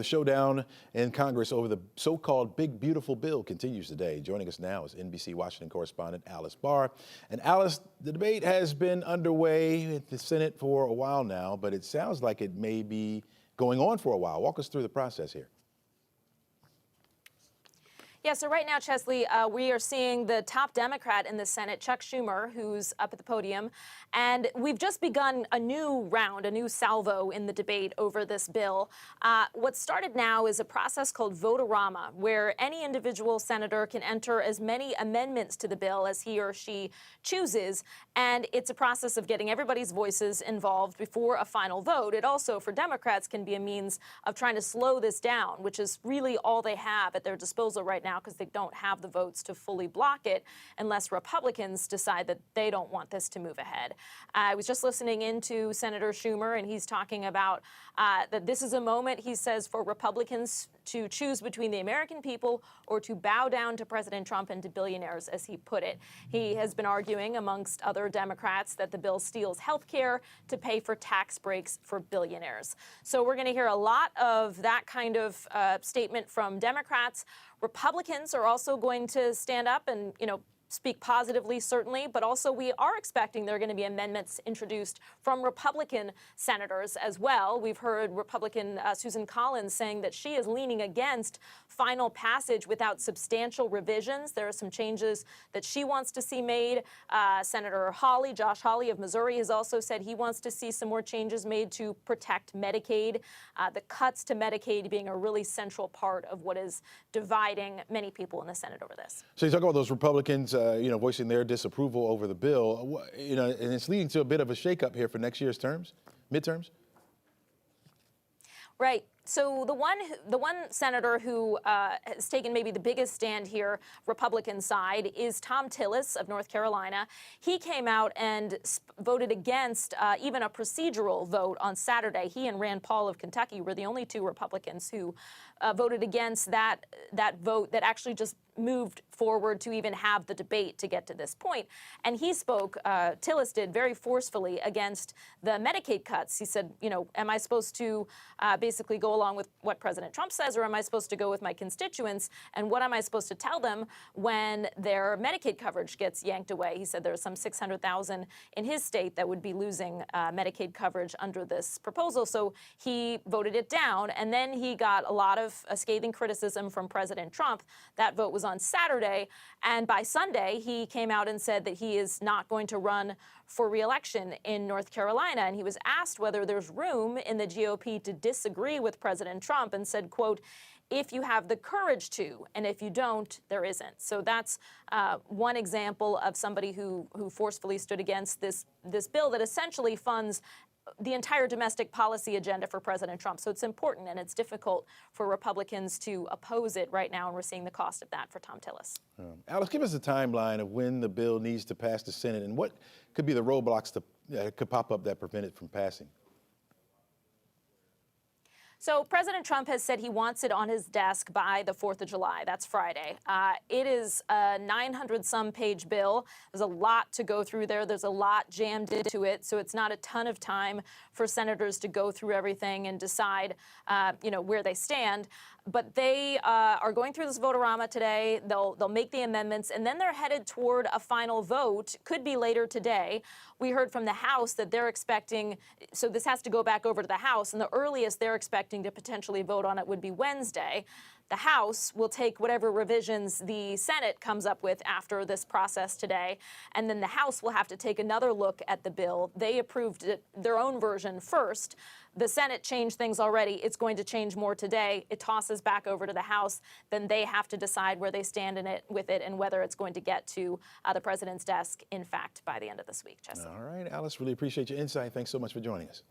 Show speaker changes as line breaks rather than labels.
The showdown in Congress over the so-called Big Beautiful Bill continues today. Joining us now is NBC Washington correspondent Alice Barr. And Alice, the debate has been underway at the Senate for a while now, but it sounds like it may be going on for a while. Walk us through the process here.
Yeah, so right now, Chesley, we are seeing the top Democrat in the Senate, Chuck Schumer, who's up at the podium. And we've just begun a new round, a new salvo in the debate over this bill. What started now is a process called vote-a-rama, where any individual senator can enter as many amendments to the bill as he or she chooses. And it's a process of getting everybody's voices involved before a final vote. It also, for Democrats, can be a means of trying to slow this down, which is really all they have at their disposal right now, because they don't have the votes to fully block it unless Republicans decide that they don't want this to move ahead. I was just listening into Senator Schumer, and he's talking about that this is a moment, he says, for Republicans to choose between the American people or to bow down to President Trump and to billionaires, as he put it. He has been arguing, amongst other Democrats, that the bill steals health care to pay for tax breaks for billionaires. So we're going to hear a lot of that kind of statement from Democrats. Republicans are also going to stand up and, speak positively, certainly, but also we are expecting there are going to be amendments introduced from Republican senators as well. We've heard Republican Susan Collins saying that she is leaning against final passage without substantial revisions. There are some changes that she wants to see made. Senator Josh Hawley of Missouri has also said he wants to see some more changes made to protect Medicaid, the cuts to Medicaid being a really central part of what is dividing many people in the Senate over this.
So you talk about those Republicans voicing their disapproval over the bill, and it's leading to a bit of a shakeup here for next year's midterms.
Right. So the one senator who has taken maybe the biggest stand here, Republican side, is Thom Tillis of North Carolina. He came out and voted against even a procedural vote on Saturday. He and Rand Paul of Kentucky were the only two Republicans who voted against that vote that actually just moved forward to even have the debate to get to this point. And he spoke, Tillis did, very forcefully against the Medicaid cuts. He said, am I supposed to basically go along with what President Trump says, or am I supposed to go with my constituents? And what am I supposed to tell them when their Medicaid coverage gets yanked away? He said there's some 600,000 in his state that would be losing Medicaid coverage under this proposal. So he voted it down, and then he got a lot of scathing criticism from President Trump. That vote was on Saturday, and by Sunday, he came out and said that he is not going to run for re-election in North Carolina. And he was asked whether there's room in the GOP to disagree with President Trump, and said, quote, if you have the courage to, and if you don't, there isn't. So that's one example of somebody who forcefully stood against this bill that essentially funds the entire domestic policy agenda for President Trump. So it's important, and it's difficult for Republicans to oppose it right now, and we're seeing the cost of that for Thom Tillis.
Alice, give us a timeline of when the bill needs to pass the Senate, and what could be the roadblocks that could pop up that prevent it from passing.
So President Trump has said he wants it on his desk by the 4th of July. That's Friday. It is a 900-some page bill. There's a lot to go through there. There's a lot jammed into it. So it's not a ton of time for senators to go through everything and decide, where they stand. But they are going through this vote-a-rama today. They'll make the amendments, and then they're headed toward a final vote. Could be later today. We heard from the House that they're expecting, so this has to go back over to the House, and the earliest they're expecting to potentially vote on it would be Wednesday. The House will take whatever revisions the Senate comes up with after this process today, and then the House will have to take another look at the bill. They approved their own version first. The Senate changed things already. It's going to change more today. It tosses back over to the House. Then they have to decide where they stand with it and whether it's going to get to the president's desk, in fact, by the end of this week. Chesley.
All right, Alice, really appreciate your insight. Thanks so much for joining us.